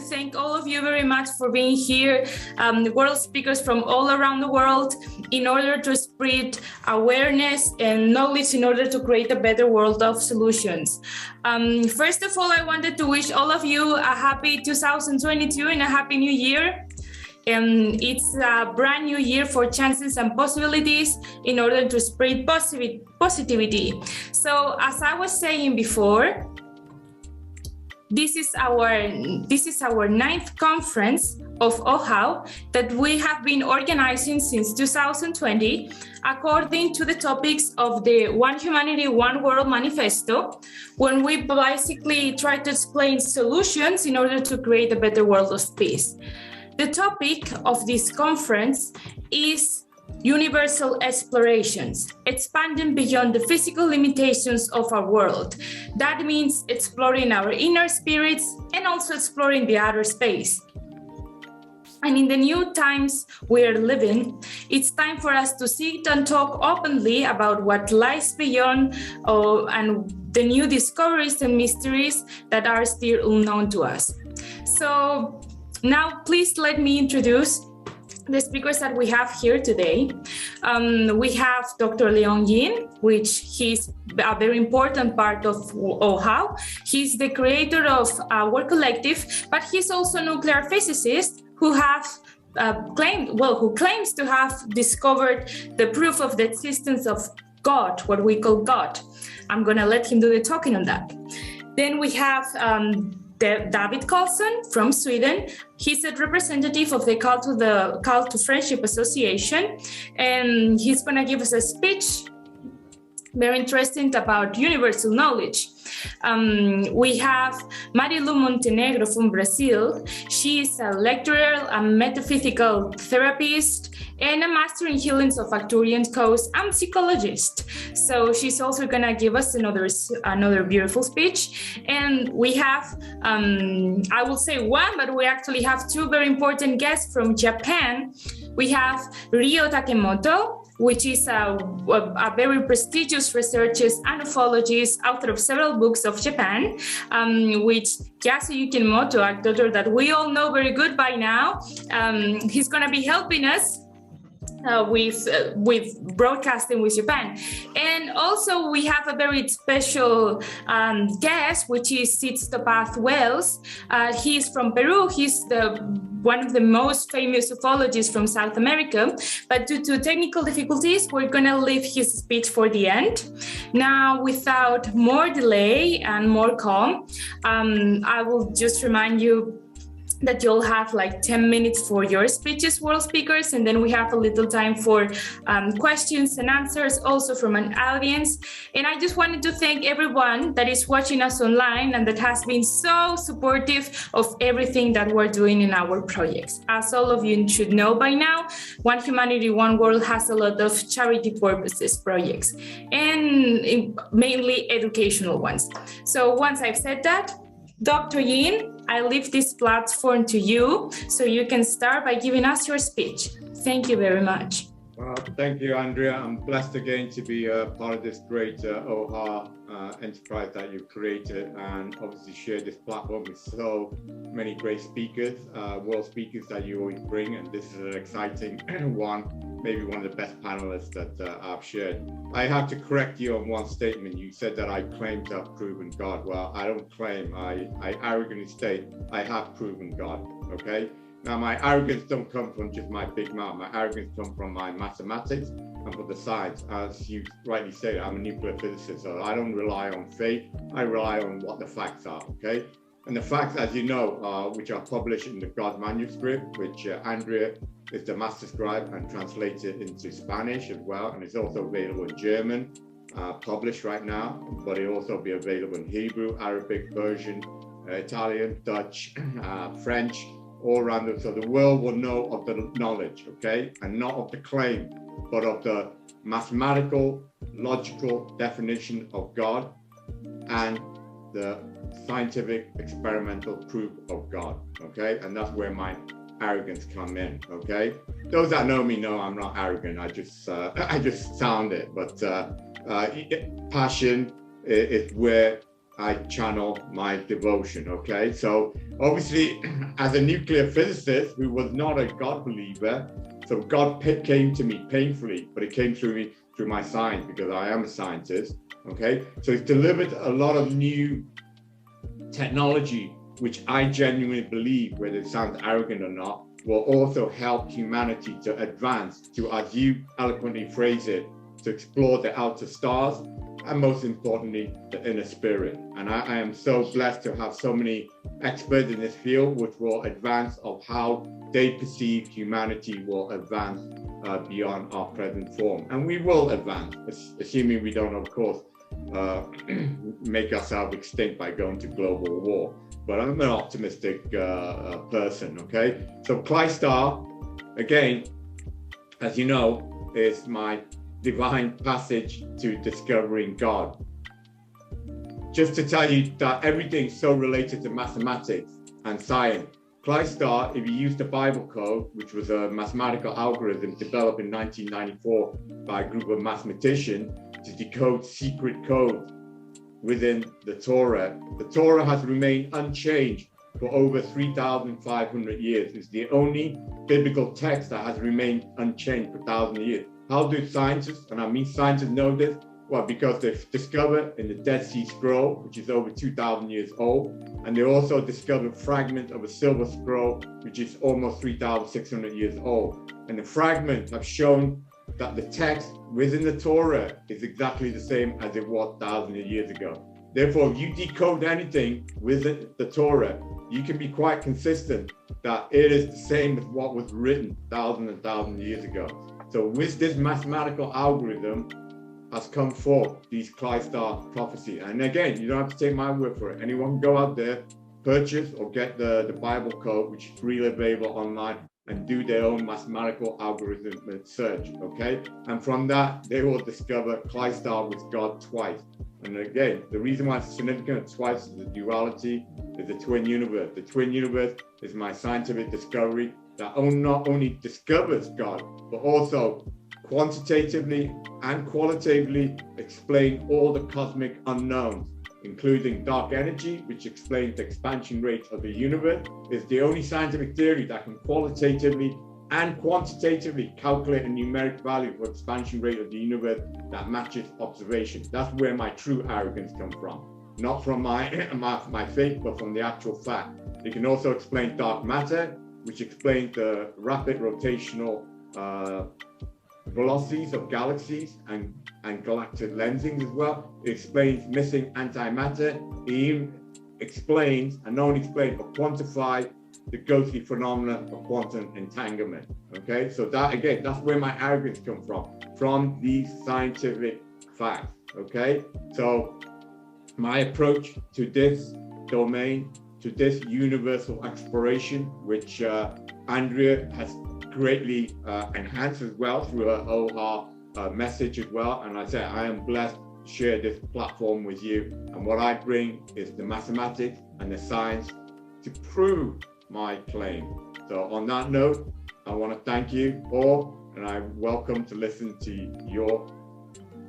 thank all of you very much for being here, world speakers from all around the world, in order to spread awareness and knowledge in order to create a better world of solutions. First of all, I wanted to wish all of you a happy 2022 and a happy new year. It's a brand new year for chances and possibilities in order to spread positivity. So as I was saying before, this is our ninth conference of OHOW that we have been organizing since 2020 according to the topics of the One Humanity, One World Manifesto, when we basically try to explain solutions in order to create a better world of peace. The topic of this conference is universal explorations, expanding beyond the physical limitations of our world. That means exploring our inner spirits and also exploring the outer space. And in the new times we're living, it's time for us to sit and talk openly about what lies beyond and the new discoveries and mysteries that are still unknown to us. So now please let me introduce the speakers that we have here today. We have Dr. Leon Yin, which he's a very important part of OHOW. He's the creator of our collective, but he's also a nuclear physicist who claims to have discovered the proof of the existence of God, what we call God. I'm gonna let him do the talking on that. Then we have David Carlson from Sweden. He's a representative of the Call to Friendship Association, and he's going to give us a speech, very interesting, about universal knowledge. We have Marilu Montenegro from Brazil. She is a lecturer, a metaphysical therapist, and a master in healings of Arcturian coast and psychologist. So she's also gonna give us another beautiful speech. And we have, I will say one, but we actually have two very important guests from Japan. We have Ryo Takemoto, which is a very prestigious researcher and uffologist, author of several books of Japan, which Yasu Yukimoto, a doctor that we all know very good by now, he's gonna be helping us with broadcasting with Japan. And also we have a very special guest, which is Sitstopath Wells. He's from Peru. He's one of the most famous ufologists from South America, but due to technical difficulties, we're gonna leave his speech for the end. Now, without more delay and more calm, I will just remind you that you'll have like 10 minutes for your speeches, world speakers, and then we have a little time for questions and answers also from an audience. And I just wanted to thank everyone that is watching us online and that has been so supportive of everything that we're doing in our projects. As all of you should know by now, One Humanity, One World has a lot of charity purposes projects, and mainly educational ones. So once I've said that, Dr. Yin, I leave this platform to you so you can start by giving us your speech. Thank you very much. Well, thank you, Andrea. I'm blessed again to be a part of this great OHOW enterprise that you've created, and obviously share this platform with so many great speakers, world speakers that you always bring. And this is an exciting one, maybe one of the best panelists that I've shared. I have to correct you on one statement. You said that I claim to have proven God. Well, I don't claim, I arrogantly state I have proven God, okay? Now, my arrogance don't come from just my big mouth. My arrogance comes from my mathematics and from the science. As you rightly said, I'm a nuclear physicist, so I don't rely on faith. I rely on what the facts are, okay? And the facts, as you know, which are published in the God manuscript, which Andrea is the master scribe and translated into Spanish as well. And it's also available in German, published right now, but it'll also be available in Hebrew, Arabic, Persian, Italian, Dutch, French, all around. So the world will know of the knowledge, okay? And not of the claim, but of the mathematical, logical definition of God and the scientific experimental proof of God, okay? And that's where my arrogance come in, okay? Those that know me know I'm not arrogant. I just sound it, but passion is where I channel my devotion, okay? So obviously, as a nuclear physicist who was not a God believer, so God came to me painfully, but it came through me, through my science, because I am a scientist, okay? So it's delivered a lot of new technology, which I genuinely believe, whether it sounds arrogant or not, will also help humanity to advance, to, as you eloquently phrase it, to explore the outer stars, and most importantly, the inner spirit. And I am so blessed to have so many experts in this field, which will advance of how they perceive humanity will advance beyond our present form. And we will advance, assuming we don't, of course, make ourselves extinct by going to global war. But I'm an optimistic person, okay? So Clystar, again, as you know, is my divine passage to discovering God. Just to tell you that everything's so related to mathematics and science. Clystar, if you use the Bible code, which was a mathematical algorithm developed in 1994 by a group of mathematicians to decode secret codes within the Torah has remained unchanged for over 3,500 years. It's the only biblical text that has remained unchanged for 1,000 years. How do scientists, and I mean scientists, know this? Well, because they've discovered in the Dead Sea Scroll, which is over 2,000 years old, and they also discovered fragments of a silver scroll, which is almost 3,600 years old. And the fragments have shown that the text within the Torah is exactly the same as it was 1,000 years ago. Therefore, if you decode anything within the Torah, you can be quite consistent that it is the same as what was written 1,000 years ago. So with this mathematical algorithm has come forth these Clystar prophecy. And again, you don't have to take my word for it. Anyone can go out there, purchase or get the Bible code, which is freely available online, and do their own mathematical algorithm search, okay? And from that, they will discover Clystar was God twice. And again, the reason why it's significant twice is the duality, is the twin universe. The twin universe is my scientific discovery that not only discovers God, but also quantitatively and qualitatively explain all the cosmic unknowns, including dark energy, which explains the expansion rate of the universe. It's the only scientific theory that can qualitatively and quantitatively calculate a numeric value for expansion rate of the universe that matches observation. That's where my true arrogance comes from. Not from my faith, but from the actual fact. It can also explain dark matter, which explains the rapid rotational velocities of galaxies and galactic lensing as well. It explains missing antimatter. It even explains, and not only explains, but quantify the ghostly phenomena of quantum entanglement. Okay, so that again, that's where my arrogance comes from these scientific facts. Okay, so my approach to this domain, to this universal exploration, which Andrea has greatly enhanced as well through her OHOW message as well. And I say I am blessed to share this platform with you. And what I bring is the mathematics and the science to prove my claim. So on that note, I want to thank you all, and I'm welcome to listen to your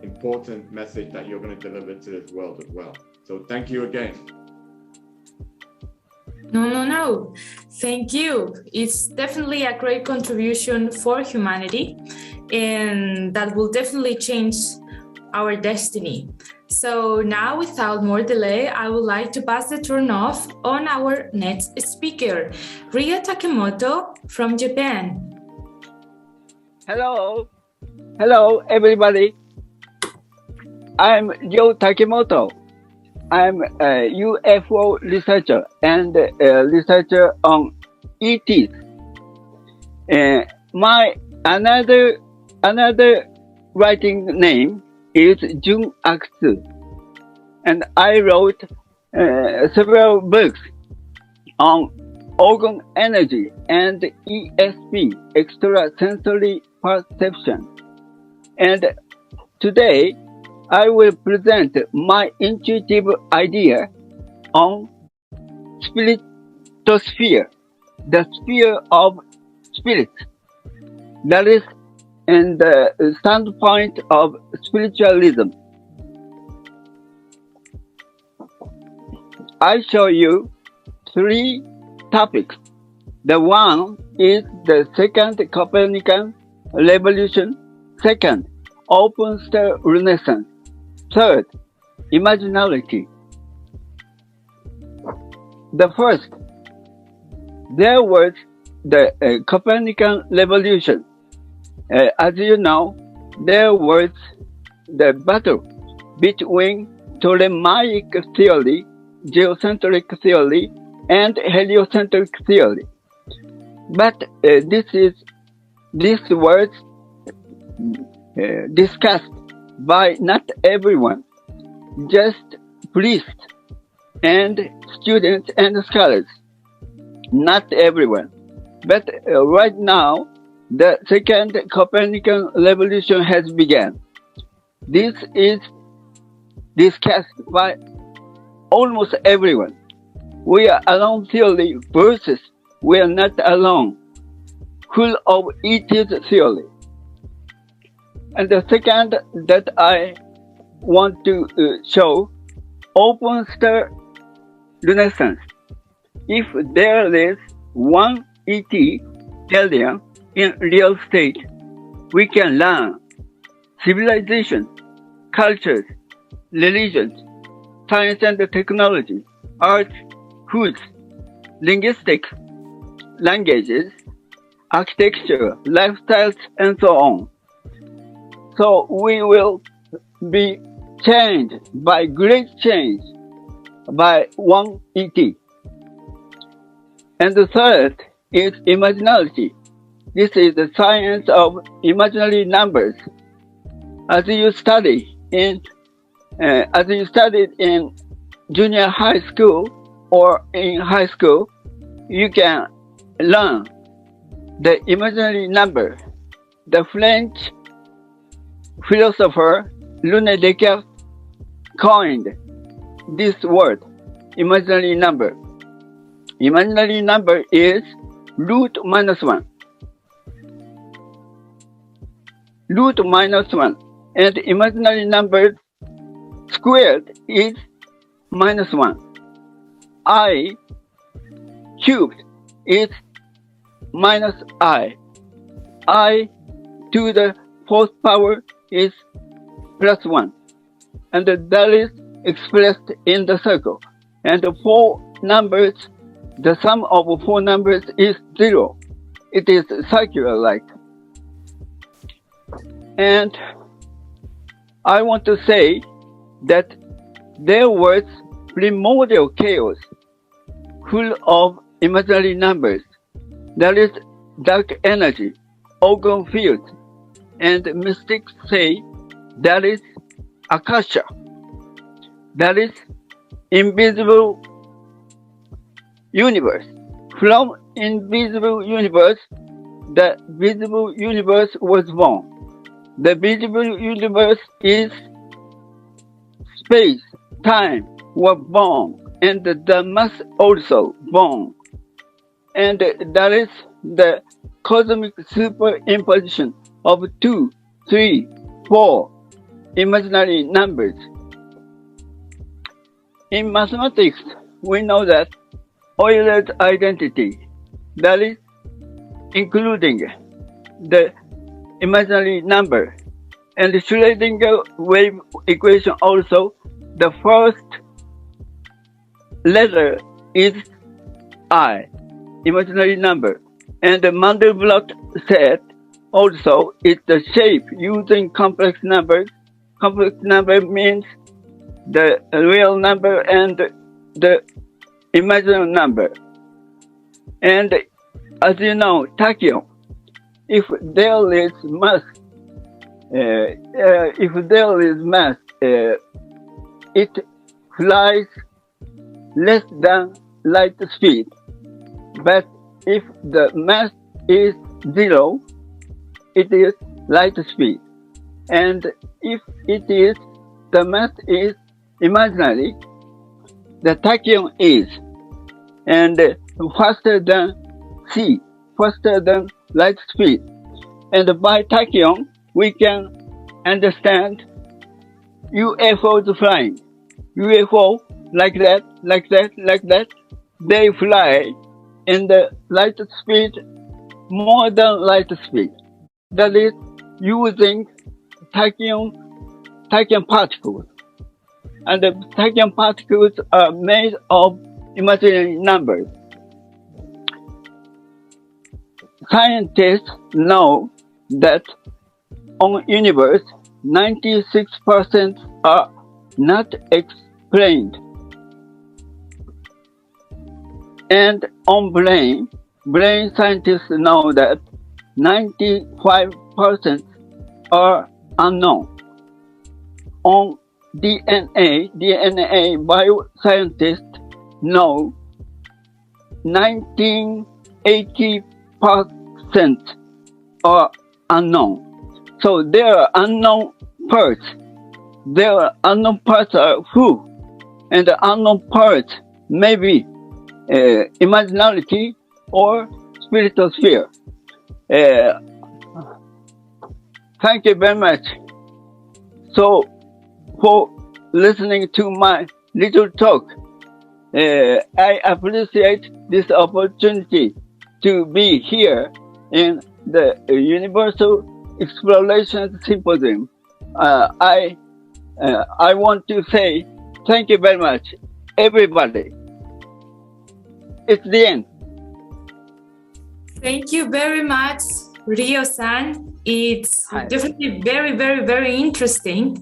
important message that you're going to deliver to this world as well. So thank you again. No. Thank you. It's definitely a great contribution for humanity, and that will definitely change our destiny. So now, without more delay, I would like to pass the turn off on our next speaker, Ria Takemoto from Japan. Hello, everybody. I'm Ryo Takemoto. I'm a UFO researcher and a researcher on ETs. My another writing name is Jun Aksu, and I wrote several books on organ energy and ESP, extrasensory perception. And today, I will present my intuitive idea on spiritosphere, the sphere of spirit. That is in the standpoint of spiritualism. I show you 3 topics. The one is the second Copernican revolution. Second, open star renaissance. Third, imaginality. The first, there was the Copernican revolution. As you know, there was the battle between Ptolemaic theory, geocentric theory, and heliocentric theory. But this was discussed by not everyone, just priests and students and scholars. Not everyone. But right now, the second Copernican revolution has begun. This is discussed by almost everyone. We are alone theory versus we are not alone, full of it is theory. And the second that I want to show, open star renaissance. If there is one ET alien in real state, we can learn civilization, cultures, religions, science and technology, arts, foods, linguistics, languages, architecture, lifestyles, and so on. So we will be changed by great change by one ET. And the third is imaginality. This is the science of imaginary numbers. As you studied in junior high school or in high school, you can learn the imaginary number. The French philosopher René Descartes coined this word, imaginary number. Imaginary number is root minus 1. Root minus 1. And imaginary number squared is minus 1. I cubed is minus I. I to the fourth power is plus 1. And that is expressed in the circle. And the 4 numbers, the sum of 4 numbers is 0. It is circular-like. And I want to say that there was primordial chaos full of imaginary numbers. There is dark energy, organ fields, and mystics say there is akasha. That is invisible universe. From invisible universe, the visible universe was born. The visible universe is space, time were born, and the mass also born. And that is the cosmic superimposition of 2, 3, 4 imaginary numbers. In mathematics, we know that Euler's identity, that is including the imaginary number, and the Schrödinger wave equation also, the first letter is I, imaginary number. And the Mandelbrot said also it's the shape using complex numbers. Complex number means the real number and the imaginary number. And as you know, tachyon, if there is mass, it flies less than light speed. But if the mass is 0, it is light speed. And if the mass is imaginary, the tachyon is, and faster than c, faster than light speed. And by tachyon, we can understand UFOs flying. UFO like that, like that, like that. They fly in the light speed more than light speed. That is using tachyon particles. And the tachyon particles are made of imaginary numbers. Scientists know that on universe, 96% are not explained. And on brain scientists know that 95% are unknown. On DNA bioscientists know 1980% are unknown. So there are unknown parts. There are unknown parts are who? And the unknown parts may be imaginality or spiritual sphere. Thank you very much. So, for listening to my little talk, I appreciate this opportunity to be here in the Universal Exploration Symposium. I want to say thank you very much, everybody. It's the end. Thank you very much, Rio-san. It's definitely very, very, very interesting.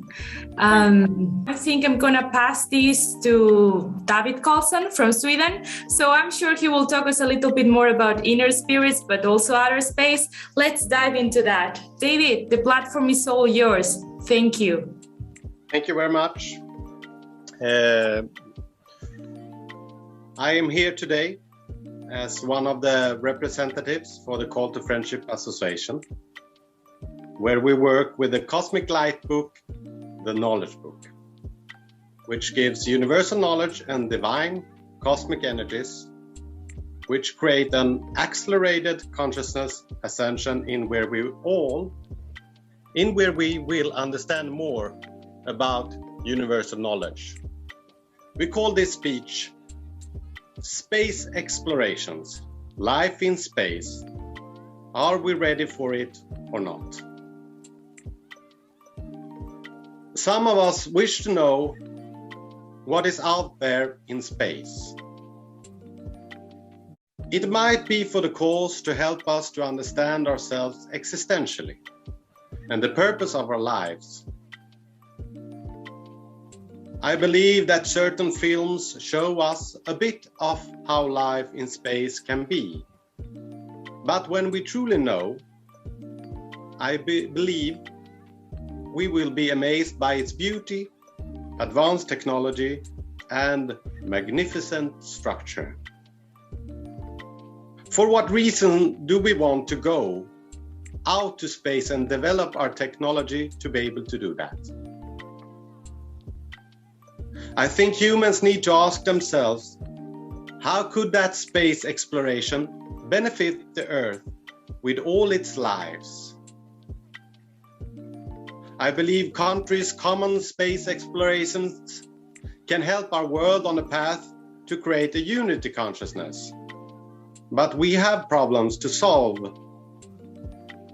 I think I'm gonna pass this to David Carlson from Sweden. So I'm sure he will talk us a little bit more about inner spirits, but also outer space. Let's dive into that. David, the platform is all yours. Thank you. Thank you very much. I am here today as one of the representatives for the Call to Friendship Association, where we work with the Cosmic Light book, the Knowledge Book, which gives universal knowledge and divine cosmic energies, which create an accelerated consciousness ascension in where we will understand more about universal knowledge. We call this speech Space Explorations, Life in Space. Are we ready for it or not? Some of us wish to know what is out there in space. It might be for the cause to help us to understand ourselves existentially and the purpose of our lives. I believe that certain films show us a bit of how life in space can be. But when we truly know, I believe we will be amazed by its beauty, advanced technology, and magnificent structure. For what reason do we want to go out to space and develop our technology to be able to do that? I think humans need to ask themselves, how could that space exploration benefit the Earth with all its lives? I believe countries' common space explorations can help our world on a path to create a unity consciousness. But we have problems to solve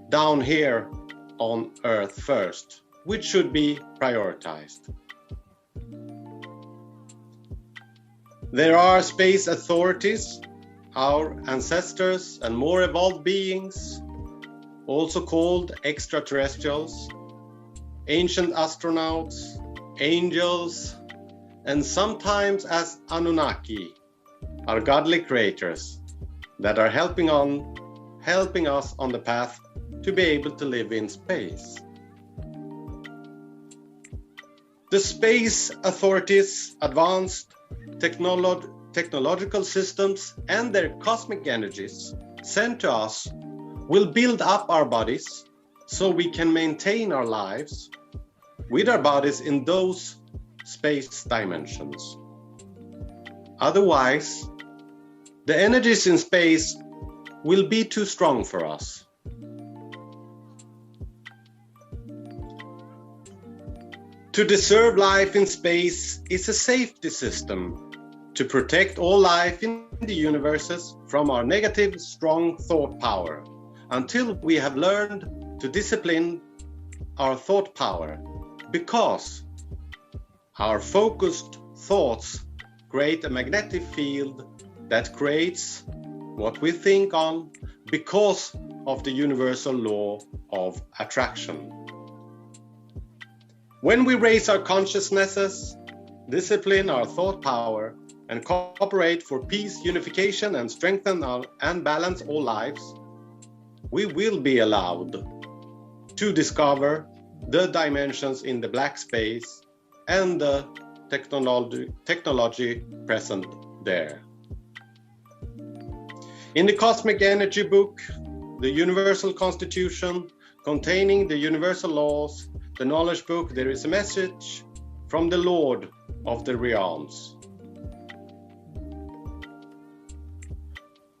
down here on Earth first, which should be prioritized. There are space authorities, our ancestors and more evolved beings, also called extraterrestrials, ancient astronauts, angels, and sometimes as Anunnaki, our godly creators that are helping us on the path to be able to live in space. The space authorities' advanced technological systems and their cosmic energies sent to us will build up our bodies so we can maintain our lives with our bodies in those space dimensions. Otherwise, the energies in space will be too strong for us. To deserve life in space is a safety system to protect all life in the universes from our negative, strong thought power, until we have learned to discipline our thought power, because our focused thoughts create a magnetic field that creates what we think on because of the universal law of attraction. When we raise our consciousnesses, discipline our thought power, and cooperate for peace, unification, and strengthen and balance all lives, we will be allowed to discover the dimensions in the black space and the technology present there. In the Cosmic Energy Book, the Universal Constitution, containing the universal laws, the Knowledge Book, there is a message from the Lord of the Realms.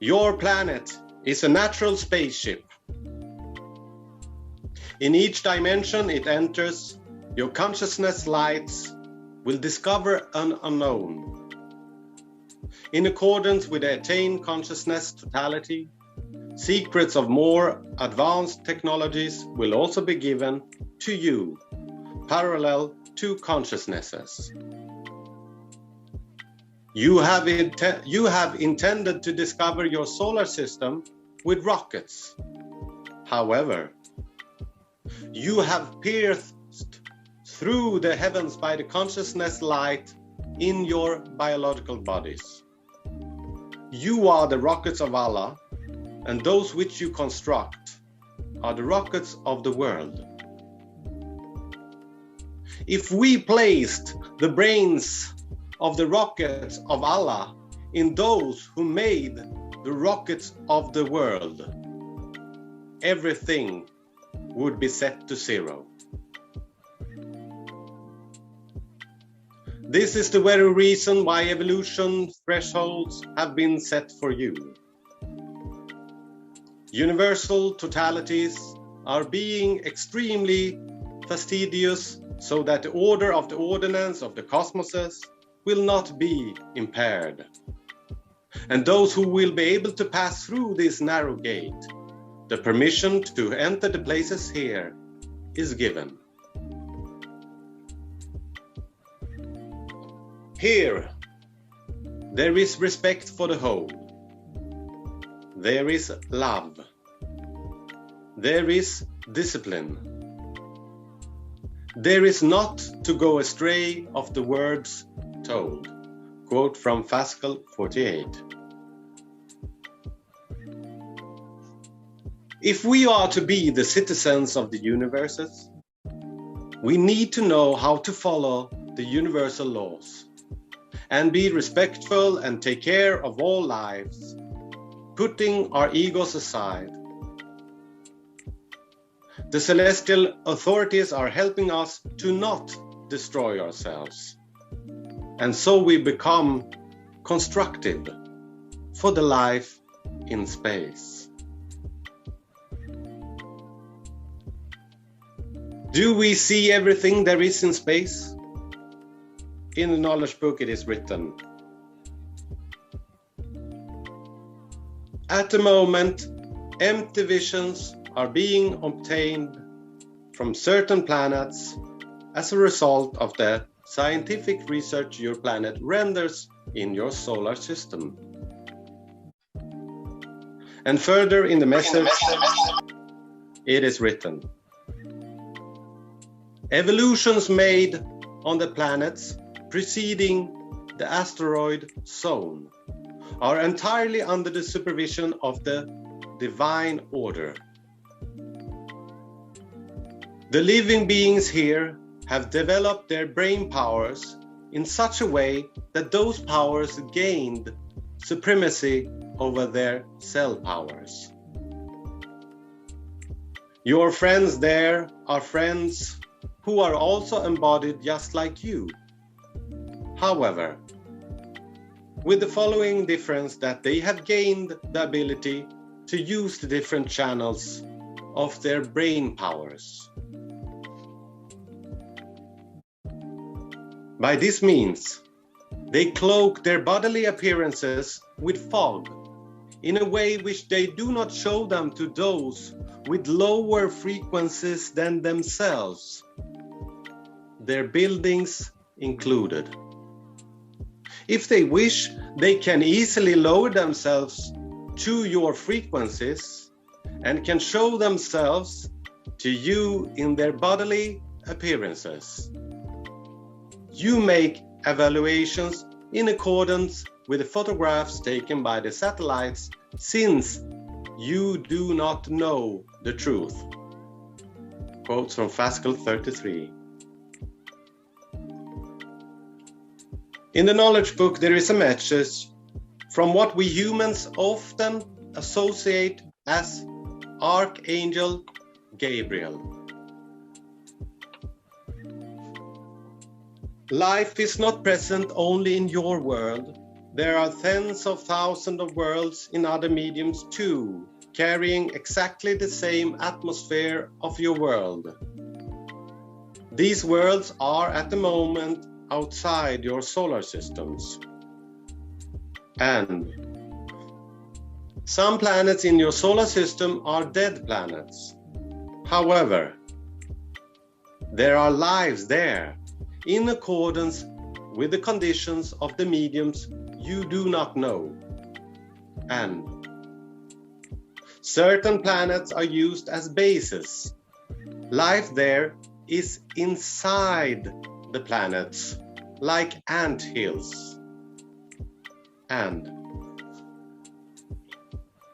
Your planet is a natural spaceship. In each dimension it enters, your consciousness lights will discover an unknown. In accordance with the attained consciousness totality, secrets of more advanced technologies will also be given to you, parallel to consciousnesses. You have intended to discover your solar system with rockets. However, you have pierced through the heavens by the consciousness light in your biological bodies. You are the rockets of Allah, and those which you construct are the rockets of the world. If we placed the brains of the rockets of Allah in those who made the rockets of the world, everything would be set to zero. This is the very reason why evolution thresholds have been set for you. Universal totalities are being extremely fastidious so that the order of the ordinance of the cosmoses will not be impaired. And those who will be able to pass through this narrow gate, the permission to enter the places here is given. Here, there is respect for the whole. There is love. There is discipline. There is not to go astray of the words told. Quote from Pascal 48. If we are to be the citizens of the universes, we need to know how to follow the universal laws and be respectful and take care of all lives, putting our egos aside. The celestial authorities are helping us to not destroy ourselves, and so we become constructive for the life in space. Do we see everything there is in space? In the Knowledge Book it is written, at the moment, empty visions are being obtained from certain planets as a result of the scientific research your planet renders in your solar system. And further in the message, it is written, evolutions made on the planets preceding the asteroid zone are entirely under the supervision of the divine order. The living beings here have developed their brain powers in such a way that those powers gained supremacy over their cell powers. Your friends there are friends who are also embodied just like you. However, with the following difference, that they have gained the ability to use the different channels of their brain powers. By this means, they cloak their bodily appearances with fog in a way which they do not show them to those with lower frequencies than themselves, their buildings included. If they wish, they can easily lower themselves to your frequencies and can show themselves to you in their bodily appearances. You make evaluations in accordance with the photographs taken by the satellites, since you do not know the truth. Quotes from Fascal 33. In the knowledge book, there is a message from what we humans often associate as Archangel Gabriel. Life is not present only in your world. There are tens of thousands of worlds in other mediums too, carrying exactly the same atmosphere of your world. These worlds are at the moment outside your solar systems. And some planets in your solar system are dead planets. However, there are lives there in accordance with the conditions of the mediums you do not know. And certain planets are used as bases. Life there is inside the planets, like ant hills. And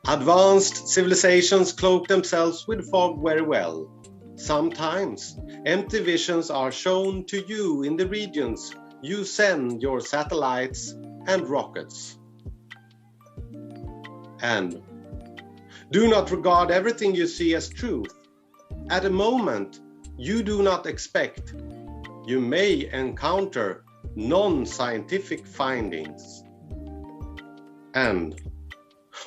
advanced civilizations cloak themselves with fog very well. Sometimes empty visions are shown to you in the regions you send your satellites and rockets. And do not regard everything you see as truth. At a moment you do not expect, you may encounter non-scientific findings. And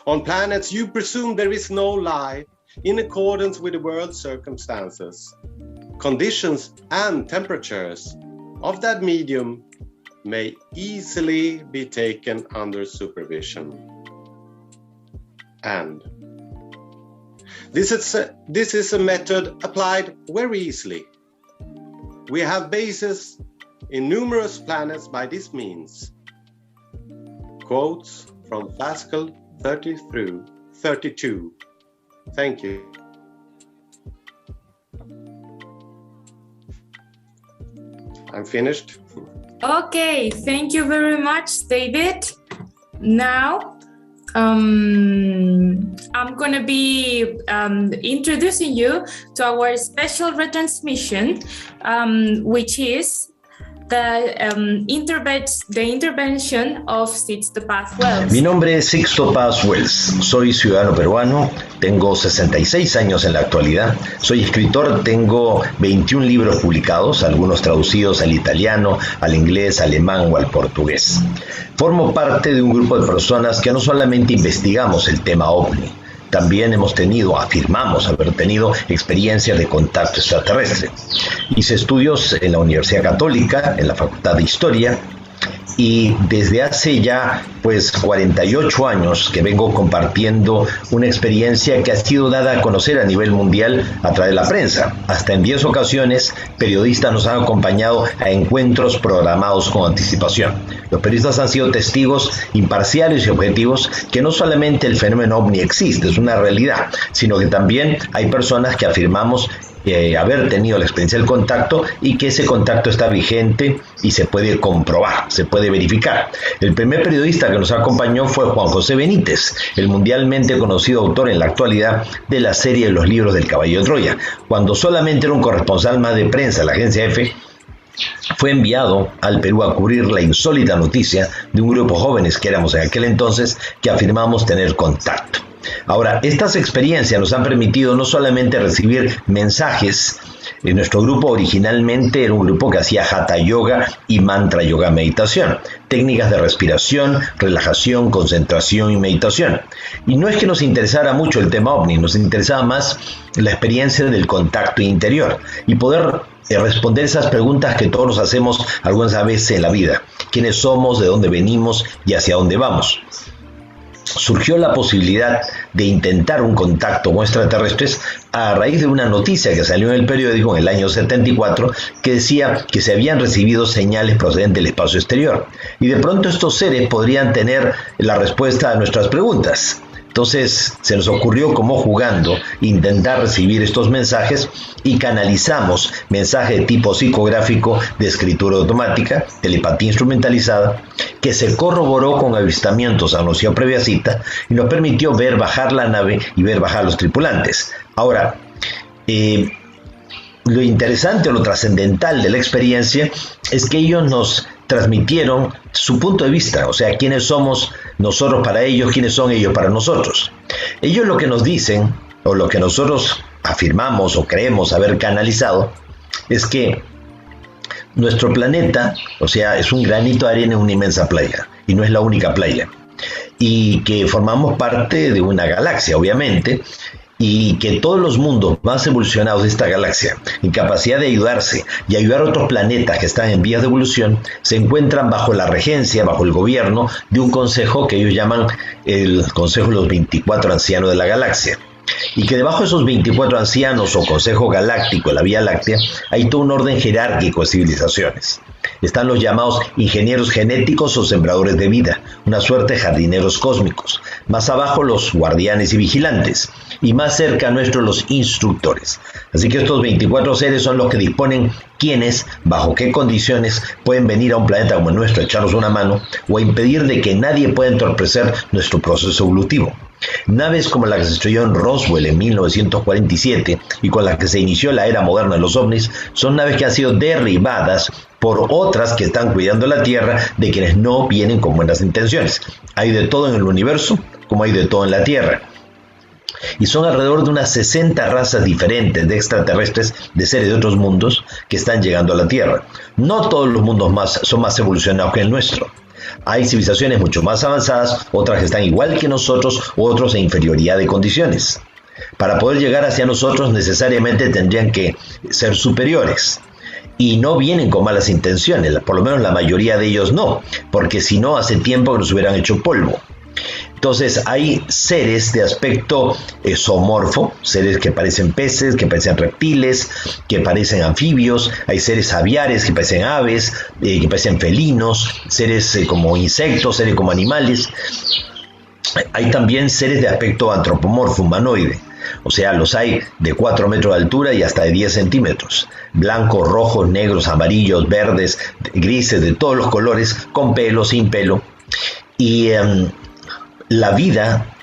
on planets you presume there is no life in accordance with the world's circumstances. Conditions and temperatures of that medium may easily be taken under supervision. And this is a method applied very easily. We have bases in numerous planets by this means. Quotes from Fascal 30 through 32. Thank you. I'm finished. Okay, thank you very much, David. Now, I'm going to be introducing you to our special retransmission, which is the intervention of Sixto Paz Wells. Mi nombre es Sixto Paz Wells, soy ciudadano peruano, tengo 66 años en la actualidad, soy escritor, tengo 21 libros publicados, algunos traducidos al italiano, al inglés, alemán o al portugués. Formo parte de un grupo de personas que no solamente investigamos el tema OVNI, también afirmamos haber tenido experiencias de contacto extraterrestre. Hice estudios en la Universidad Católica, en la Facultad de Historia, y desde hace ya 48 años que vengo compartiendo una experiencia que ha sido dada a conocer a nivel mundial a través de la prensa. Hasta en 10 ocasiones periodistas nos han acompañado a encuentros programados con anticipación. Los periodistas han sido testigos imparciales y objetivos que no solamente el fenómeno OVNI existe, es una realidad, sino que también hay personas que afirmamos haber tenido la experiencia del contacto y que ese contacto está vigente y se puede comprobar, se puede verificar. El primer periodista que nos acompañó fue Juan José Benítez, el mundialmente conocido autor en la actualidad de la serie de los libros del Caballo de Troya. Cuando solamente era un corresponsal más de prensa de la agencia EFE, fue enviado al Perú a cubrir la insólita noticia de un grupo de jóvenes que éramos en aquel entonces que afirmamos tener contacto. Ahora, estas experiencias nos han permitido no solamente recibir mensajes. Nuestro grupo originalmente era un grupo que hacía Hatha Yoga y Mantra Yoga Meditación, técnicas de respiración, relajación, concentración y meditación. Y no es que nos interesara mucho el tema OVNI, nos interesaba más la experiencia del contacto interior y poder responder esas preguntas que todos nos hacemos algunas veces en la vida. ¿Quiénes somos? ¿De dónde venimos? ¿Y hacia dónde vamos? Surgió la posibilidad de intentar un contacto con extraterrestres a raíz de una noticia que salió en el periódico en el año 74 que decía que se habían recibido señales procedentes del espacio exterior y de pronto estos seres podrían tener la respuesta a nuestras preguntas. Entonces se nos ocurrió, como jugando, intentar recibir estos mensajes y canalizamos mensajes de tipo psicográfico de escritura automática, telepatía instrumentalizada, que se corroboró con avistamientos anunciados previa cita y nos permitió ver bajar la nave y ver bajar los tripulantes. Ahora, lo interesante o lo trascendental de la experiencia es que ellos nos transmitieron su punto de vista, o sea, quiénes somos nosotros para ellos, quiénes son ellos para nosotros. Ellos lo que nos dicen, o lo que nosotros afirmamos o creemos haber canalizado, es que nuestro planeta, o sea, es un granito de arena en una inmensa playa, y no es la única playa, y que formamos parte de una galaxia, obviamente, y que todos los mundos más evolucionados de esta galaxia, en capacidad de ayudarse y ayudar a otros planetas que están en vías de evolución, se encuentran bajo la regencia, bajo el gobierno de un consejo que ellos llaman el Consejo de los 24 Ancianos de la Galaxia. Y que debajo de esos 24 ancianos o Consejo Galáctico de la Vía Láctea hay todo un orden jerárquico de civilizaciones. Están los llamados ingenieros genéticos o sembradores de vida, una suerte de jardineros cósmicos. Más abajo los guardianes y vigilantes. Y más cerca nuestro los instructores. Así que estos 24 seres son los que disponen quiénes, bajo qué condiciones pueden venir a un planeta como el nuestro a echarnos una mano o a impedir de que nadie pueda entorpecer nuestro proceso evolutivo. Naves como la que se estrelló en Roswell en 1947 y con la que se inició la era moderna de los ovnis son naves que han sido derribadas por otras que están cuidando la Tierra de quienes no vienen con buenas intenciones. Hay de todo en el universo como hay de todo en la Tierra. Y son alrededor de unas 60 razas diferentes de extraterrestres, de seres de otros mundos, que están llegando a la Tierra. No todos los mundos son más evolucionados que el nuestro. Hay civilizaciones mucho más avanzadas, otras que están igual que nosotros, otros en inferioridad de condiciones. Para poder llegar hacia nosotros necesariamente tendrían que ser superiores. Y no vienen con malas intenciones, por lo menos la mayoría de ellos no, porque si no hace tiempo que nos hubieran hecho polvo. Entonces hay seres de aspecto zoomorfo, seres que parecen peces, que parecen reptiles, que parecen anfibios, hay seres aviares que parecen aves, que parecen felinos, seres como insectos, seres como animales. Hay también seres de aspecto antropomorfo, humanoide, o sea, los hay de 4 metros de altura y hasta de 10 centímetros, blancos, rojos, negros, amarillos, verdes, grises, de todos los colores, con pelo, sin pelo. Y la vida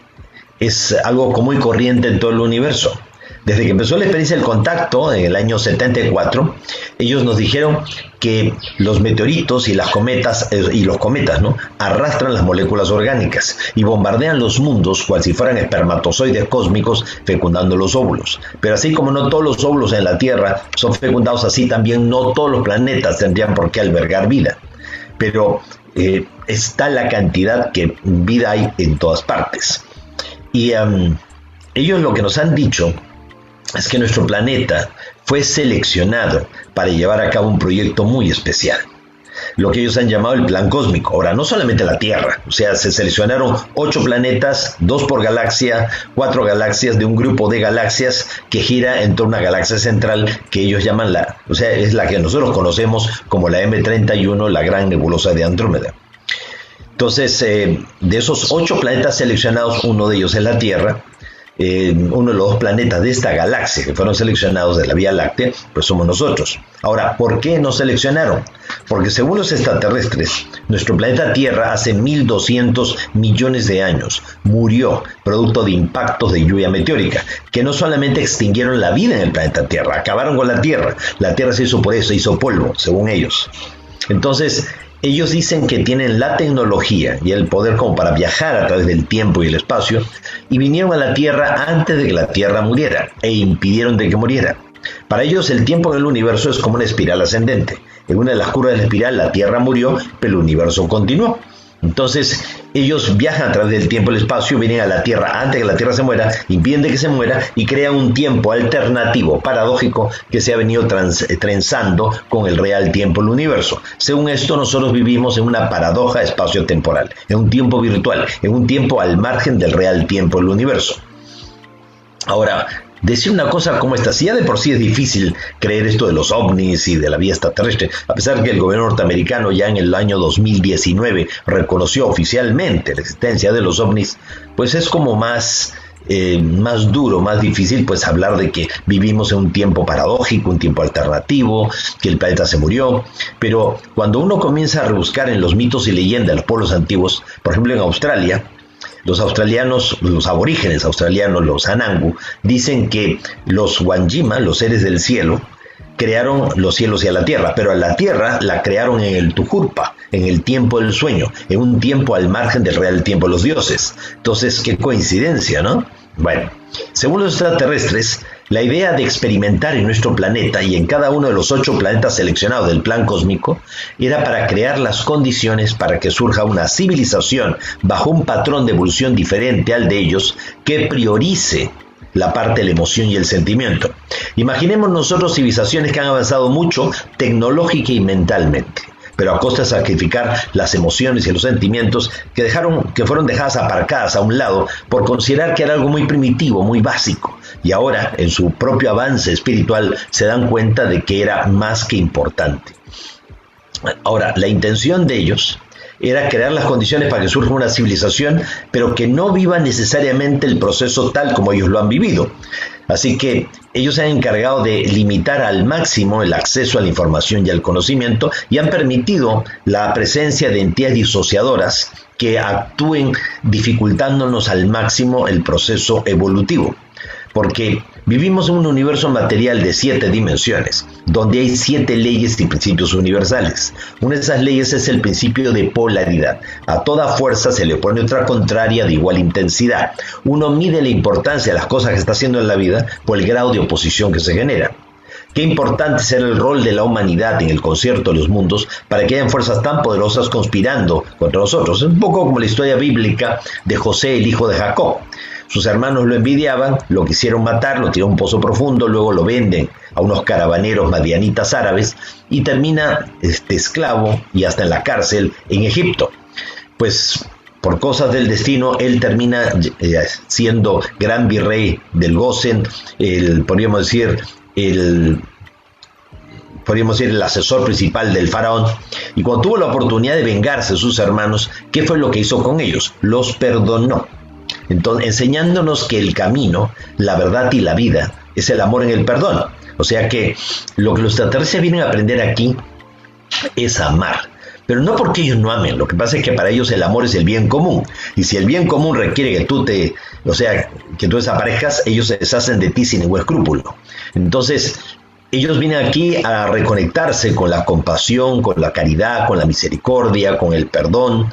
es algo común y corriente en todo el universo. Desde que empezó la experiencia del contacto, en el año 74, ellos nos dijeron que los meteoritos y los cometas, ¿no?, arrastran las moléculas orgánicas y bombardean los mundos cual si fueran espermatozoides cósmicos fecundando los óvulos. Pero así como no todos los óvulos en la Tierra son fecundados, así también no todos los planetas tendrían por qué albergar vida. Pero está la cantidad que vida hay en todas partes. Y ellos lo que nos han dicho es que nuestro planeta fue seleccionado para llevar a cabo un proyecto muy especial, lo que ellos han llamado el plan cósmico. Ahora, no solamente la Tierra, o sea, se seleccionaron 8 planetas, 2 por galaxia, 4 galaxias de un grupo de galaxias que gira en torno a una galaxia central que ellos llaman es la que nosotros conocemos como la M31, la gran nebulosa de Andrómeda. Entonces, de esos 8 planetas seleccionados, uno de ellos es la Tierra. Uno de los 2 planetas de esta galaxia que fueron seleccionados de la Vía Láctea, pues somos nosotros. Ahora, ¿por qué nos seleccionaron? Porque según los extraterrestres, nuestro planeta Tierra hace 1.200 millones de años murió producto de impactos de lluvia meteórica, que no solamente extinguieron la vida en el planeta Tierra, acabaron con la Tierra se hizo por eso, se hizo polvo, según ellos. Entonces, ellos dicen que tienen la tecnología y el poder como para viajar a través del tiempo y el espacio, y vinieron a la Tierra antes de que la Tierra muriera e impidieron de que muriera. Para ellos el tiempo en el universo es como una espiral ascendente. En una de las curvas de la espiral la Tierra murió, pero el universo continuó. Entonces, ellos viajan a través del tiempo y el espacio, vienen a la Tierra antes que la Tierra se muera, impiden de que se muera y crean un tiempo alternativo, paradójico, que se ha venido trenzando con el real tiempo del universo. Según esto, nosotros vivimos en una paradoja espacio-temporal, en un tiempo virtual, en un tiempo al margen del real tiempo del universo. Ahora, decir una cosa como esta, si ya de por sí es difícil creer esto de los ovnis y de la vida extraterrestre, a pesar que el gobierno norteamericano ya en el año 2019 reconoció oficialmente la existencia de los ovnis, pues es como más duro, más difícil pues hablar de que vivimos en un tiempo paradójico, un tiempo alternativo, que el planeta se murió. Pero cuando uno comienza a rebuscar en los mitos y leyendas de los pueblos antiguos, por ejemplo en Australia, los australianos, los aborígenes australianos, los Anangu, dicen que los Wangima, los seres del cielo, crearon los cielos y a la tierra, pero a la tierra la crearon en el Tujurpa, en el tiempo del sueño, en un tiempo al margen del real tiempo de los dioses. Entonces, qué coincidencia, ¿no? Bueno, según los extraterrestres, la idea de experimentar en nuestro planeta y en cada uno de los 8 planetas seleccionados del plan cósmico era para crear las condiciones para que surja una civilización bajo un patrón de evolución diferente al de ellos que priorice la parte de la emoción y el sentimiento. Imaginemos nosotros civilizaciones que han avanzado mucho tecnológica y mentalmente, pero a costa de sacrificar las emociones y los sentimientos que fueron dejadas aparcadas a un lado por considerar que era algo muy primitivo, muy básico. Y ahora, en su propio avance espiritual, se dan cuenta de que era más que importante. Ahora, la intención de ellos era crear las condiciones para que surja una civilización, pero que no viva necesariamente el proceso tal como ellos lo han vivido. Así que ellos se han encargado de limitar al máximo el acceso a la información y al conocimiento y han permitido la presencia de entidades disociadoras que actúen dificultándonos al máximo el proceso evolutivo. Porque vivimos en un universo material de 7 dimensiones, donde hay 7 leyes y principios universales. Una de esas leyes es el principio de polaridad. A toda fuerza se le pone otra contraria de igual intensidad. Uno mide la importancia de las cosas que está haciendo en la vida por el grado de oposición que se genera. Qué importante será el rol de la humanidad en el concierto de los mundos para que hayan fuerzas tan poderosas conspirando contra nosotros. Es un poco como la historia bíblica de José, el hijo de Jacob. Sus hermanos lo envidiaban, lo quisieron matar, lo tiraron a un pozo profundo, luego lo venden a unos caravaneros madianitas árabes y termina esclavo y hasta en la cárcel en Egipto. Pues por cosas del destino, él termina siendo gran virrey del Gosen, podríamos decir el asesor principal del faraón, y cuando tuvo la oportunidad de vengarse de sus hermanos, ¿qué fue lo que hizo con ellos? Los perdonó. Entonces, enseñándonos que el camino, la verdad y la vida es el amor en el perdón. O sea que lo que los extraterrestres vienen a aprender aquí es amar. Pero no porque ellos no amen, lo que pasa es que para ellos el amor es el bien común. Y si el bien común requiere que tú desaparezcas, ellos se deshacen de ti sin ningún escrúpulo. Entonces, ellos vienen aquí a reconectarse con la compasión, con la caridad, con la misericordia, con el perdón,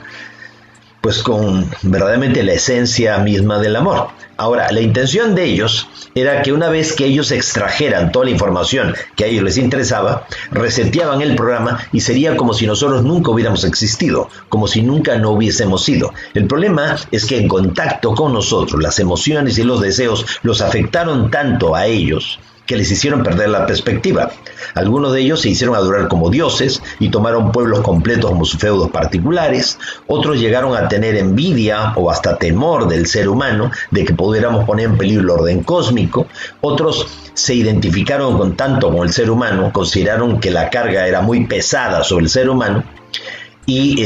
pues con verdaderamente la esencia misma del amor. Ahora, la intención de ellos era que una vez que ellos extrajeran toda la información que a ellos les interesaba, reseteaban el programa y sería como si nosotros nunca hubiéramos existido, como si nunca no hubiésemos sido. El problema es que en contacto con nosotros, las emociones y los deseos los afectaron tanto a ellos que les hicieron perder la perspectiva. Algunos de ellos se hicieron adorar como dioses y tomaron pueblos completos como sus feudos particulares. Otros llegaron a tener envidia o hasta temor del ser humano, de que pudiéramos poner en peligro el orden cósmico. Otros se identificaron tanto con el ser humano, consideraron que la carga era muy pesada sobre el ser humano y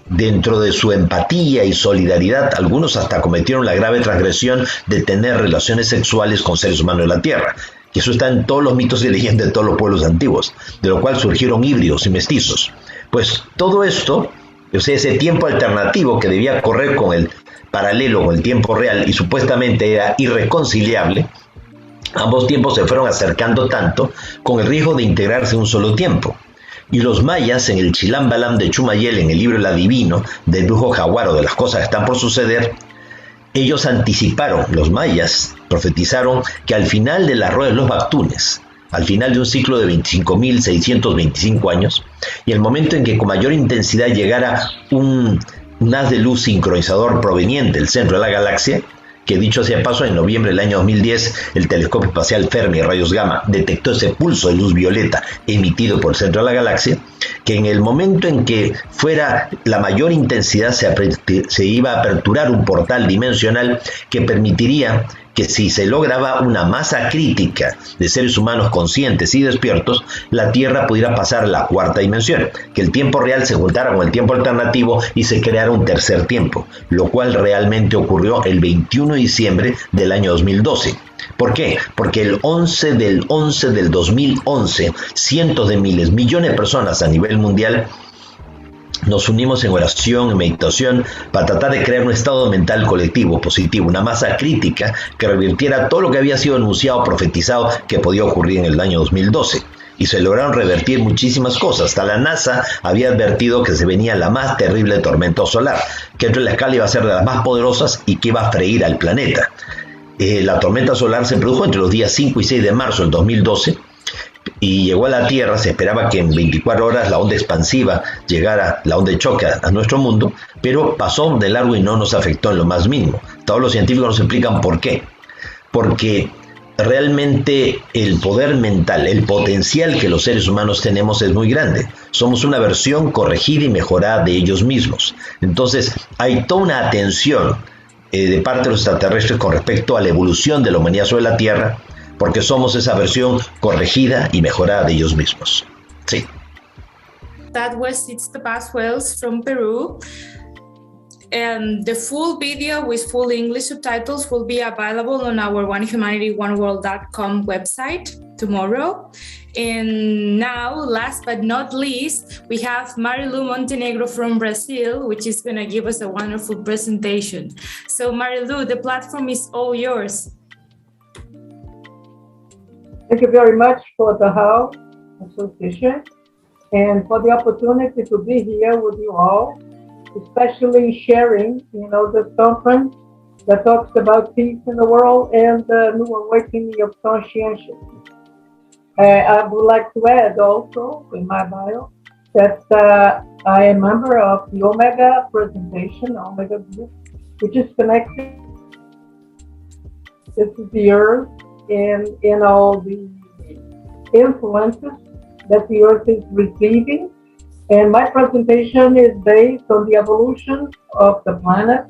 dentro de su empatía y solidaridad, algunos hasta cometieron la grave transgresión de tener relaciones sexuales con seres humanos de la Tierra. Y eso está en todos los mitos y leyendas de todos los pueblos antiguos, de lo cual surgieron híbridos y mestizos. Pues todo esto, ese tiempo alternativo que debía correr con el paralelo con el tiempo real y supuestamente era irreconciliable, ambos tiempos se fueron acercando tanto con el riesgo de integrarse en un solo tiempo. Y los mayas, en el Chilam Balam de Chumayel, en el libro El Adivino, del brujo jaguaro de las cosas que están por suceder, ellos anticiparon, los mayas profetizaron que al final de la rueda de los Bactunes, al final de un ciclo de 25.625 años, y el momento en que con mayor intensidad llegara un haz de luz sincronizador proveniente del centro de la galaxia, que dicho sea paso, en noviembre del año 2010, el telescopio espacial Fermi rayos gamma detectó ese pulso de luz violeta emitido por el centro de la galaxia, que en el momento en que fuera la mayor intensidad se iba a aperturar un portal dimensional que permitiría que si se lograba una masa crítica de seres humanos conscientes y despiertos, la Tierra pudiera pasar a la cuarta dimensión, que el tiempo real se juntara con el tiempo alternativo y se creara un tercer tiempo, lo cual realmente ocurrió el 21 de diciembre del año 2012. ¿Por qué? Porque el 11 del 2011, cientos de miles, millones de personas a nivel mundial nos unimos en oración y meditación para tratar de crear un estado mental colectivo positivo, una masa crítica que revirtiera todo lo que había sido anunciado, profetizado que podía ocurrir en el año 2012. Y se lograron revertir muchísimas cosas. Hasta la NASA había advertido que se venía la más terrible tormenta solar, que entre la escala iba a ser de las más poderosas y que iba a freír al planeta. La tormenta solar se produjo entre los días 5 y 6 de marzo del 2012, y llegó a la Tierra. Se esperaba que en 24 horas la onda expansiva llegara, la onda de choque a nuestro mundo, pero pasó de largo y no nos afectó en lo más mínimo. Todos los científicos nos explican por qué. Porque realmente el poder mental, el potencial que los seres humanos tenemos es muy grande. Somos una versión corregida y mejorada de ellos mismos. Entonces hay toda una atención de parte de los extraterrestres con respecto a la evolución de la humanidad sobre la Tierra, porque somos esa versión corregida y mejorada de ellos mismos. Sí. That was It's the Paz Wells from Peru. And the full video with full English subtitles will be available on our OneHumanity1World.com website tomorrow. And now, last but not least, we have Marilu Montenegro from Brazil, which is going to give us a wonderful presentation. So Marilu, the platform is all yours. Thank you very much for the OHOW Association and for the opportunity to be here with you all, especially sharing, this conference that talks about peace in the world and the new awakening of conscientiousness. I would like to add also in my bio that I am a member of the Omega presentation, Omega group, which is connected. This is the Earth in all the influences that the Earth is receiving. And my presentation is based on the evolution of the planet.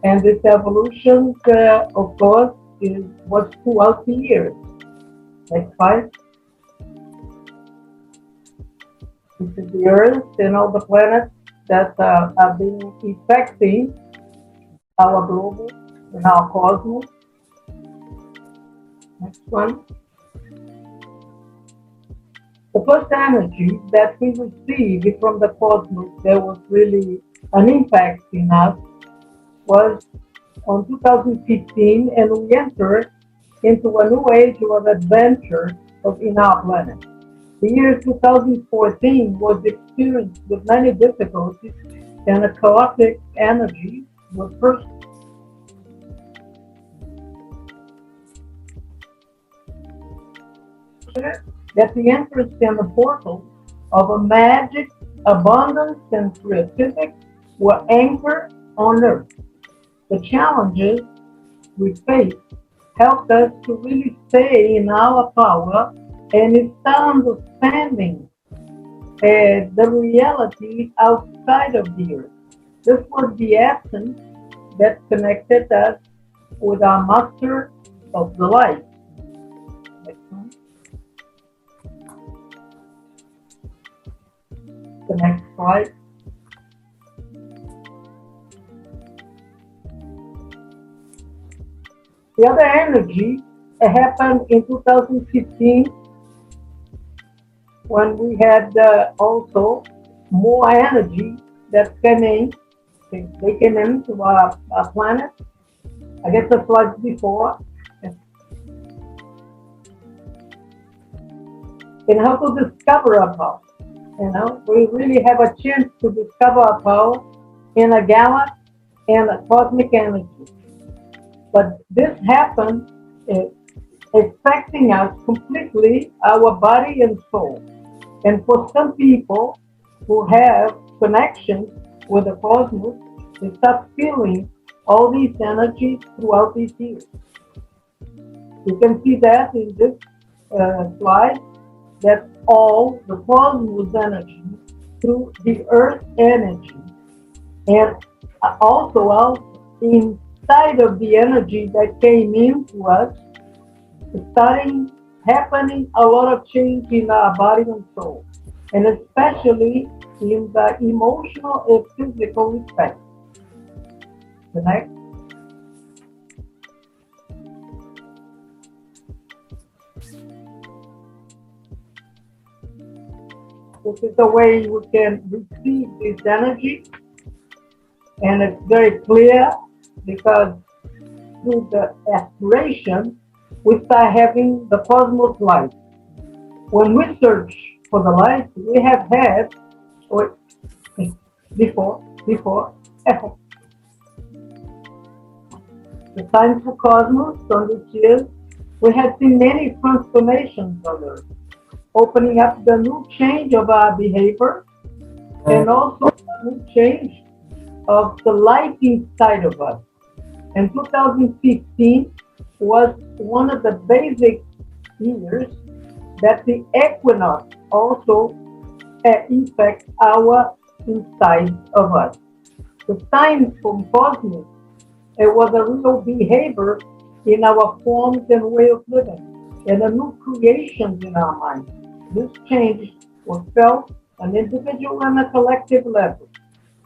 And this evolution, of course, was throughout the years. Next slide. This is the Earth and all the planets that have been affecting our global and our cosmos. Next one. The first energy that we received from the cosmos that was really an impact in us was on 2015, and we entered into a new age of adventure in our planet. The year 2014 was experienced with many difficulties, and a chaotic energy was first that the entrance and the portal of a magic, abundance, and creativity were anchored on Earth. The challenges we faced helped us to really stay in our power and start understanding the reality outside of the Earth. This was the essence that connected us with our Master of the Light. Next one. The next slide. The other energy happened in 2015 when we had also more energy that came in. They came into our planet. I guess the slides before. And how to discover our power. We really have a chance to discover our power in a galaxy and a cosmic energy. But this happened affecting us completely, our body and soul. And for some people who have connections with the cosmos, they start feeling all these energies throughout these years. You can see that in this slide, that all the cosmos energy through the earth energy, and also inside of the energy that came into us, happening a lot of change in our body and soul, and especially in the emotional and physical respect. The next. This is the way we can receive this energy, and it's very clear because through the aspiration, we start having the cosmos light. When we search for the light, we have had, before, the time for cosmos on this year, we have seen many transformations on Earth, opening up the new change of our behavior and also the new change of the light inside of us. And 2015 was one of the basic years that the equinox also affects our inside of us. The sign from cosmos, it was a real behavior in our forms and way of living, and a new creations in our minds. This change was felt on an individual and a collective level.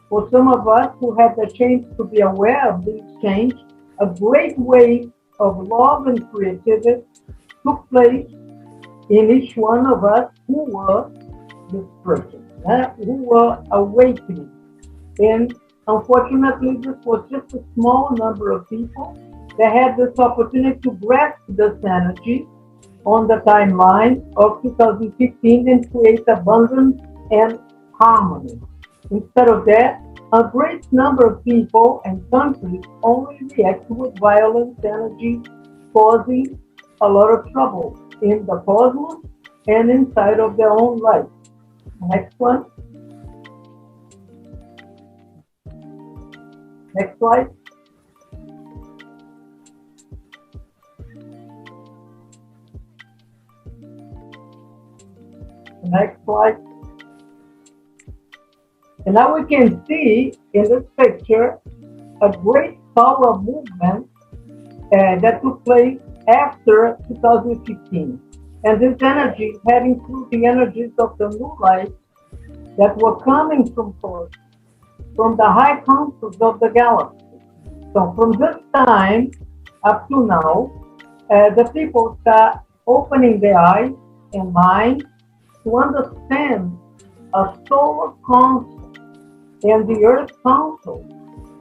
For some of us who had the chance to be aware of this change, a great wave of love and creativity took place in each one of us who were this person, who were awakening. And unfortunately, this was just a small number of people that had this opportunity to grasp this energy on the timeline of 2015 and create abundance and harmony. Instead of that, a great number of people and countries only react with violent energy, causing a lot of trouble in the cosmos and inside of their own life. Next one. Next slide. Next slide. And now we can see in this picture a great power movement that took place after 2015. And this energy had included the energies of the new light that were coming from source, from the high councils of the galaxy. So from this time up to now, the people start opening their eyes and minds to understand a solar council and the Earth Council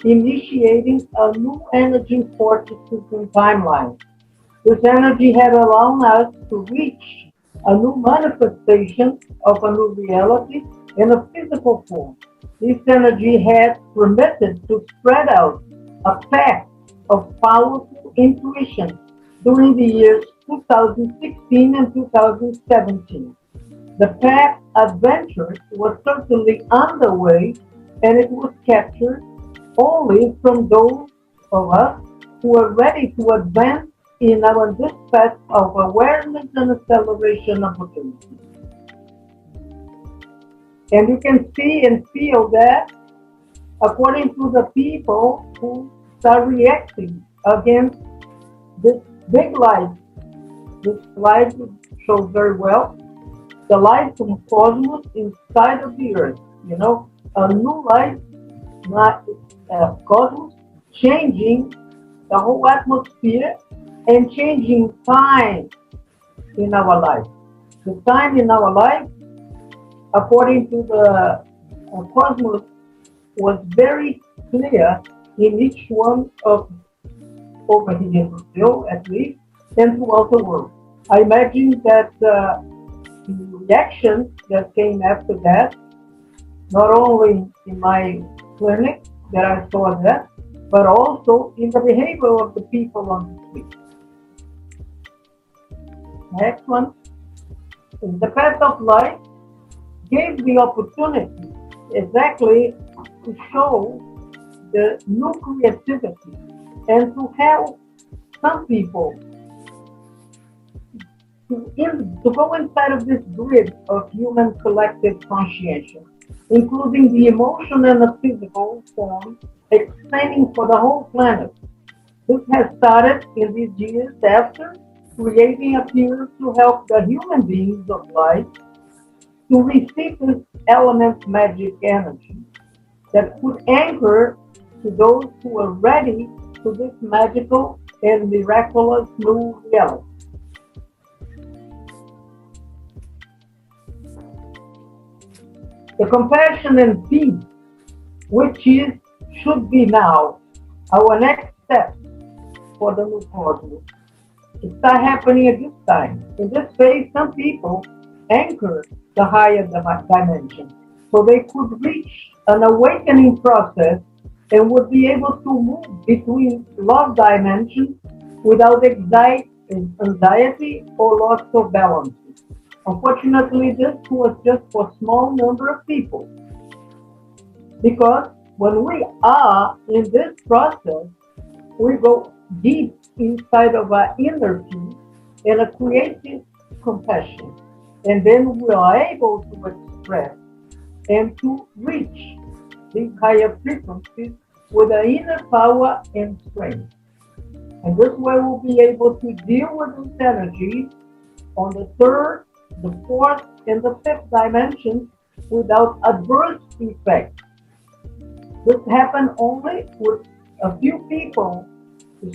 initiating a new energy vortices and timeline. This energy had allowed us to reach a new manifestation of a new reality in a physical form. This energy had permitted to spread out a path of powerful intuition during the years 2016 and 2017. The path adventure was certainly underway, and it was captured only from those of us who are ready to advance in our this path of awareness and acceleration opportunity. And you can see and feel that according to the people who start reacting against this big light. This slide shows very well the light from cosmos inside of the Earth. You know, a new light, cosmos, changing the whole atmosphere and changing time in our life. The time in our life, according to the cosmos, was very clear in each one of, over here in Brazil at least, and throughout the world. I imagine that the reaction that came after that, not only in my clinic that I saw that, but also in the behavior of the people on the street. Next one. The path of life gave the opportunity exactly to show the new creativity and to help some people to go inside of this grid of human collective conscientious, including the emotional and the physical form, extending for the whole planet. This has started in these years after creating appears to help the human beings of life to receive this element magic energy that could anchor to those who are ready to this magical and miraculous new reality. The compassion and peace, which should be now our next step for the new cosmos. It starts happening at this time. In this phase, some people anchor the higher dimension, so they could reach an awakening process and would be able to move between love dimensions without anxiety or loss of balance. Unfortunately, this was just for a small number of people. Because when we are in this process, we go deep inside of our inner peace and a creative compassion. And then we are able to express and to reach these higher frequencies with our inner power and strength. And this way we'll be able to deal with these energies on the third, the fourth, and the fifth dimension without adverse effects. This happened only with a few people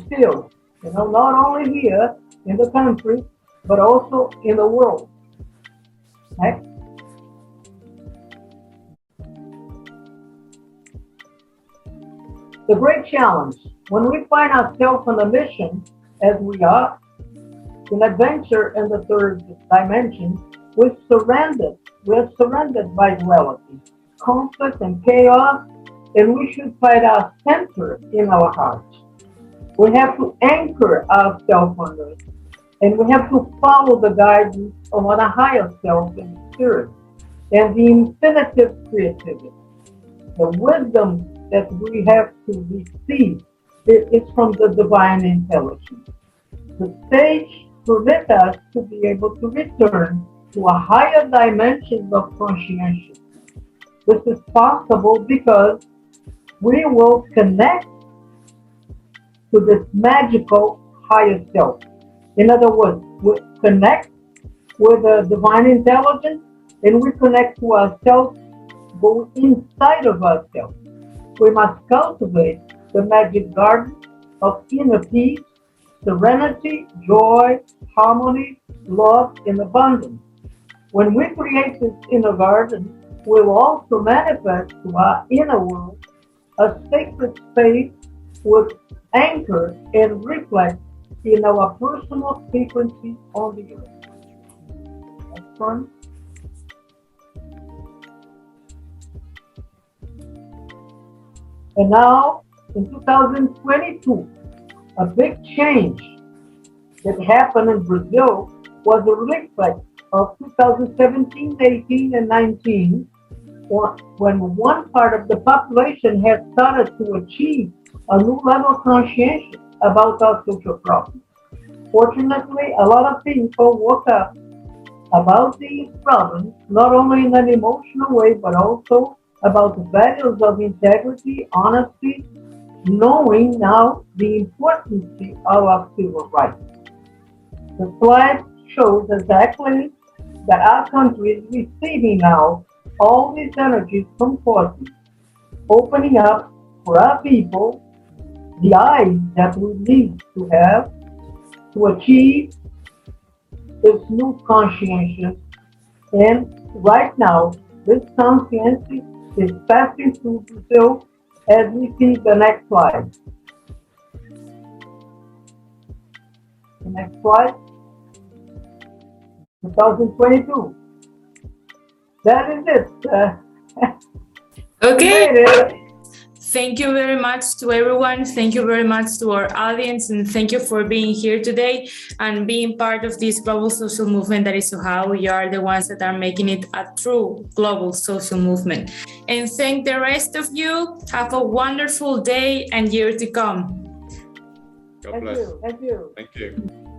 still, not only here in the country, but also in the world. Next. The great challenge, when we find ourselves on a mission, as we are, in adventure in the third dimension, we're surrounded by duality, conflict and chaos, and we should find our center in our hearts. We have to anchor ourselves on this, and we have to follow the guidance of our higher self and spirit, and the infinitive creativity. The wisdom that we have to receive is from the divine intelligence. The stage permits us to be able to return to a higher dimension of conscientiousness. This is possible because we will connect to this magical higher self. In other words, we connect with the divine intelligence and we connect to ourselves, go inside of ourselves. We must cultivate the magic garden of inner peace, serenity, joy, harmony, love, and abundance. When we create this inner garden, we will also manifest to our inner world a sacred space with anchor and reflect in our personal frequency on the earth. Next one. And now, in 2022, a big change that happened in Brazil was a reflex of 2017, 18, and 19, when one part of the population had started to achieve a new level of conscience about our social problems. Fortunately, a lot of people woke up about these problems, not only in an emotional way, but also about the values of integrity, honesty, knowing now the importance of our civil rights. The slide shows exactly that our country is receiving now all these energies from forces, opening up for our people the eyes that we need to have to achieve this new conscience. And right now, this conscience is passing through Brazil as we see the next slide. The next slide. 2022. That is it. Okay. Thank you very much to everyone. Thank you very much to our audience, and thank you for being here today and being part of this global social movement that is OHOW. You are the ones that are making it a true global social movement. And thank the rest of you. Have a wonderful day and year to come. God bless. Thank you. Thank you.